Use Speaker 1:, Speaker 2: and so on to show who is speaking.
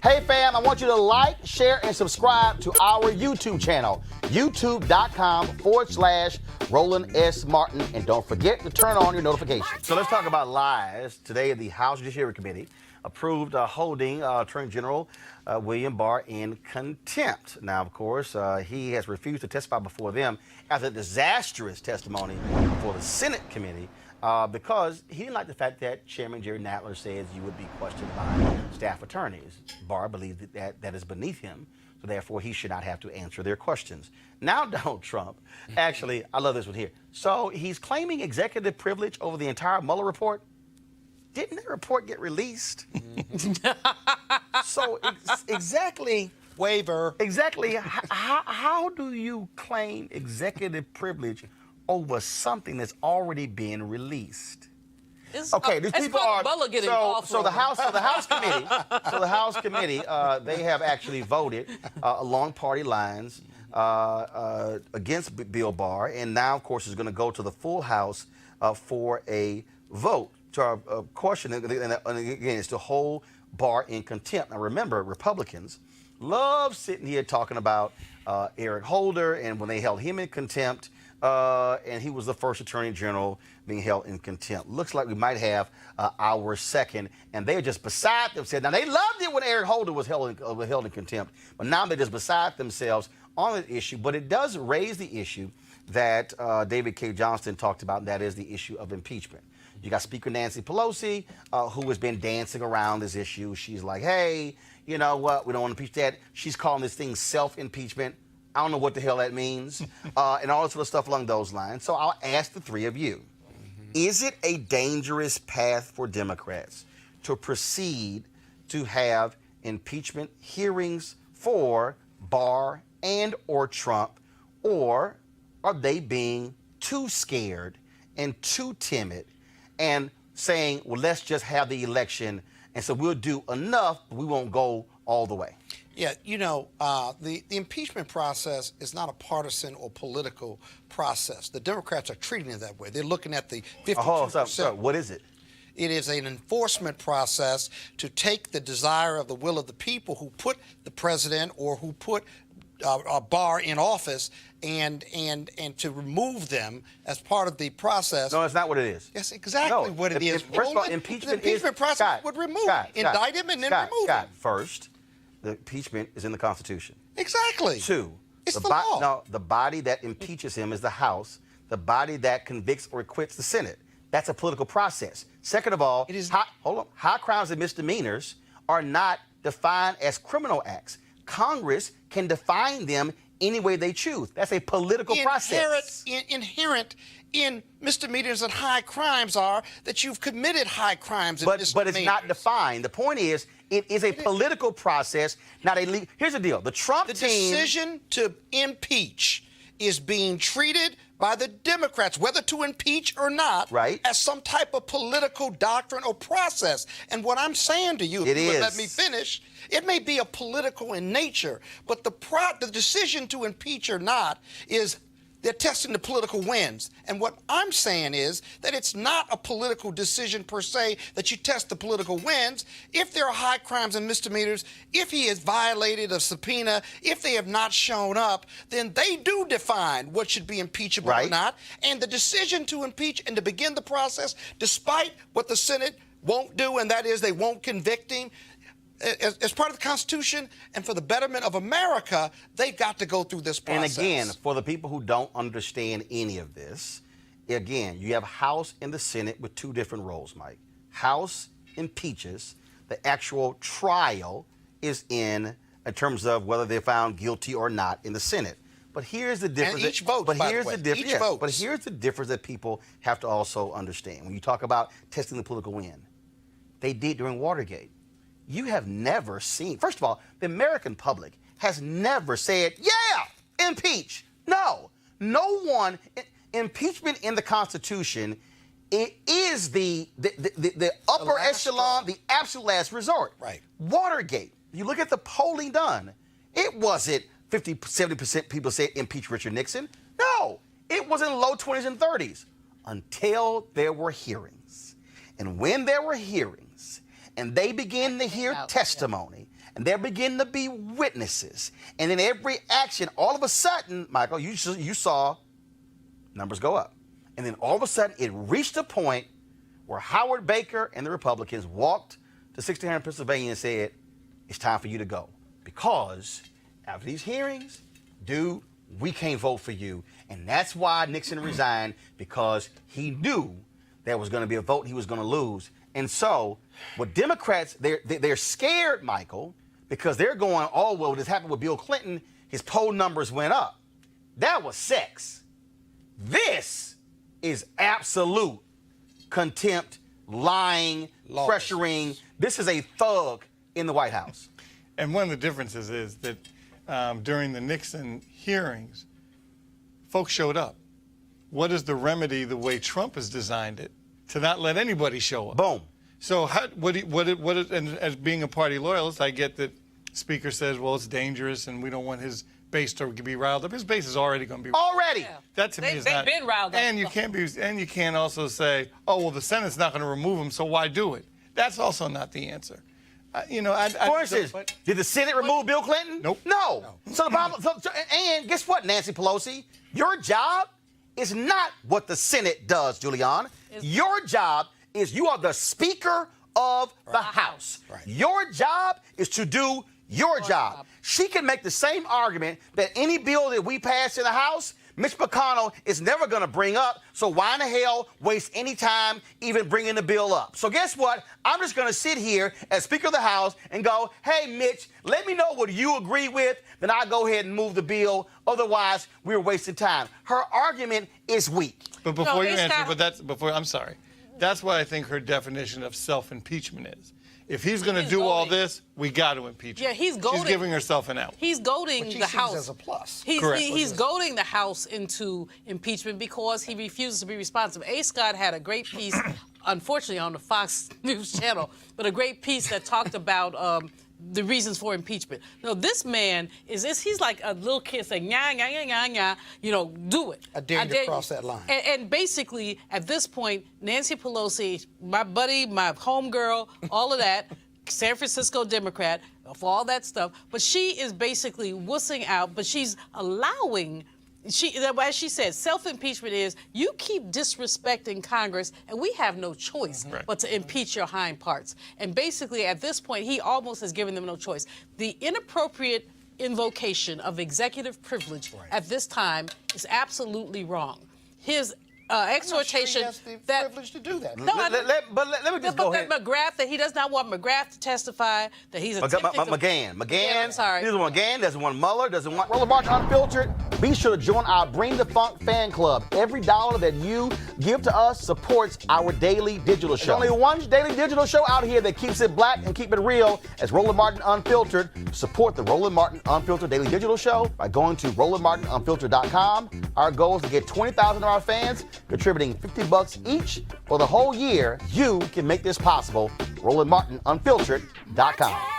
Speaker 1: Hey fam, I want you to like, share, and subscribe to our YouTube channel, youtube.com/Roland S. Martin. And don't forget to turn on your notifications. So let's talk about lies. Today, the House Judiciary Committee approved holding Attorney General William Barr in contempt. Now, of course, he has refused to testify before them after disastrous testimony before the Senate committee because he didn't like the fact that Chairman Jerry Nadler says you would be questioned by staff attorneys. Barr believes that is beneath him, so therefore he should not have to answer their questions. Now Donald Trump, actually, I love this one here. So he's claiming executive privilege over the entire Mueller report. Didn't that report get released? So exactly...
Speaker 2: Waiver.
Speaker 1: Exactly. How do you claim executive privilege over something that's already been released? Okay, these people are so the House Committee. They have actually voted along party lines against Bill Barr, and now, of course, it's going to go to the full House for a vote. To our question, and again, it's to hold Barr in contempt. Now, remember, Republicans love sitting here talking about Eric Holder and when they held him in contempt, and he was the first Attorney General being held in contempt. Looks like we might have our second, and they're just beside themselves. Now, they loved it when Eric Holder was held in contempt, but now they're just beside themselves on the issue. But it does raise the issue that David K. Johnston talked about, and that is the issue of impeachment. You got Speaker Nancy Pelosi, who has been dancing around this issue. She's like, hey, you know what? We don't want to impeach that. She's calling this thing self-impeachment. I don't know what the hell that means, and all this other stuff along those lines. So I'll ask the three of you. Is it a dangerous path for Democrats to proceed to have impeachment hearings for Barr and or Trump, or are they being too scared and too timid and saying, well, let's just have the election, and so we'll do enough, but we won't go all the way?
Speaker 2: Yeah, you know, the impeachment process is not a partisan or political process. The Democrats are treating it that way. They're looking at the 52%.
Speaker 1: So what is it?
Speaker 2: It is an enforcement process to take the desire of the will of the people who put the president or who put Barr in office and to remove them as part of the process.
Speaker 1: No, that's not what it is.
Speaker 2: That's exactly what it is.
Speaker 1: First of all, impeachment
Speaker 2: process would remove, indict him, and then remove him.
Speaker 1: First, the impeachment is in the Constitution.
Speaker 2: Exactly.
Speaker 1: Two,
Speaker 2: it's the law.
Speaker 1: No, the body that impeaches him is the House. The body that convicts or acquits the Senate. That's a political process. Second of all, high crimes and misdemeanors are not defined as criminal acts. Congress can define them any way they choose. That's a political process.
Speaker 2: Inherent in misdemeanors and high crimes are that you've committed high crimes and misdemeanors.
Speaker 1: But it's not defined. The point is, it is a political process, not a legal. Here's the deal. The Trump team...
Speaker 2: The decision to impeach is being treated by the Democrats, whether to impeach or not, as some type of political doctrine or process. And what I'm saying to you, if you would let me finish, it may be a political in nature, but the decision to impeach or not is they're testing the political winds. And what I'm saying is that it's not a political decision per se that you test the political winds. If there are high crimes and misdemeanors, if he has violated a subpoena, if they have not shown up, then they do define what should be impeachable or not. And the decision to impeach and to begin the process, despite what the Senate won't do, and that is they won't convict him, as part of the Constitution and for the betterment of America, they've got to go through this process.
Speaker 1: And again, for the people who don't understand any of this, again, you have House and the Senate with two different roles, Mike. House impeaches. The actual trial is in terms of whether they're found guilty or not in the Senate. But here's the difference.
Speaker 2: And each vote, by the way. Each vote.
Speaker 1: But here's the difference that people have to also understand. When you talk about testing the political wind, they did during Watergate. You have never seen, first of all, the American public has never said, yeah, impeach. No one, impeachment in the Constitution, it is the upper echelon, the absolute last resort. Watergate, you look at the polling done, it wasn't 50, 70% people say impeach Richard Nixon. No, it was in low 20s and 30s until there were hearings. And when there were hearings, and they began to hear testimony, and there begin to be witnesses. And in every action, all of a sudden, Michael, you saw numbers go up. And then all of a sudden, it reached a point where Howard Baker and the Republicans walked to 1600 Pennsylvania and said, it's time for you to go. Because after these hearings, dude, we can't vote for you. And that's why Nixon resigned, because he knew there was going to be a vote he was going to lose. And so, with Democrats, they're scared, Michael, because they're going, oh, well, this happened with Bill Clinton. His poll numbers went up. That was sex. This is absolute contempt, lying, pressuring. This is a thug in the White House.
Speaker 3: And one of the differences is that during the Nixon hearings, folks showed up. What is the remedy the way Trump has designed it to not let anybody show up?
Speaker 1: Boom.
Speaker 3: So and as being a party loyalist, I get that Speaker says, well, it's dangerous and we don't want his base to be riled up. His base is already going to be
Speaker 1: already.
Speaker 4: Yeah.
Speaker 3: That to me is not.
Speaker 4: They've been riled up.
Speaker 3: And you can't also say, oh, well, the Senate's not going to remove him, so why do it? That's also not the answer.
Speaker 1: For instance, did the Senate remove Bill Clinton?
Speaker 3: Nope.
Speaker 1: No. So the problem, and guess what, Nancy Pelosi? Your job is not what the Senate does, Julian. Your job is you are the Speaker of the House.
Speaker 2: Right.
Speaker 1: Your job is to do your job. She can make the same argument that any bill that we pass in the House, Mitch McConnell is never going to bring up, so why in the hell waste any time even bringing the bill up? So guess what? I'm just going to sit here as Speaker of the House and go, hey, Mitch, let me know what you agree with, then I'll go ahead and move the bill. Otherwise, we're wasting time. Her argument is weak.
Speaker 3: But before you answer, I'm sorry. That's what I think her definition of self-impeachment is. If he's going to do all this, we got to impeach him.
Speaker 4: Yeah, he's goading.
Speaker 3: She's giving herself an out.
Speaker 4: He's goading the House
Speaker 2: as a plus.
Speaker 4: He's goading the House into impeachment because he refuses to be responsive. A. Scott had a great piece, unfortunately, on the Fox News channel, but a great piece that talked about the reasons for impeachment. No, this man he's like a little kid saying, nya, nya, nya, nya, nya, do it.
Speaker 2: I dare you to cross that line.
Speaker 4: And basically, at this point, Nancy Pelosi, my buddy, my homegirl, all of that, San Francisco Democrat, for all that stuff, but she is basically wussing out, but she's allowing, as she said, self-impeachment is you keep disrespecting Congress and we have no choice but to impeach your hind parts. And basically at this point, he almost has given them no choice. The inappropriate invocation of executive privilege at this time is absolutely wrong. His exhortation
Speaker 2: I'm not sure he has the privilege to do that.
Speaker 4: No,
Speaker 1: let me just go ahead.
Speaker 4: McGrath, that he does not want McGrath to testify, that he's attempting to...
Speaker 1: McGahn,
Speaker 4: I'm sorry.
Speaker 1: He doesn't want McGahn, doesn't want Mueller, doesn't want Roland Barr Unfiltered. Be sure to join our Bring the Funk fan club. Every dollar that you give to us supports our daily digital show. There's only one daily digital show out here that keeps it black and keep it real as Roland Martin Unfiltered. Support the Roland Martin Unfiltered daily digital show by going to RolandMartinUnfiltered.com. Our goal is to get 20,000 of our fans contributing $50 each for the whole year. You can make this possible. RolandMartinUnfiltered.com.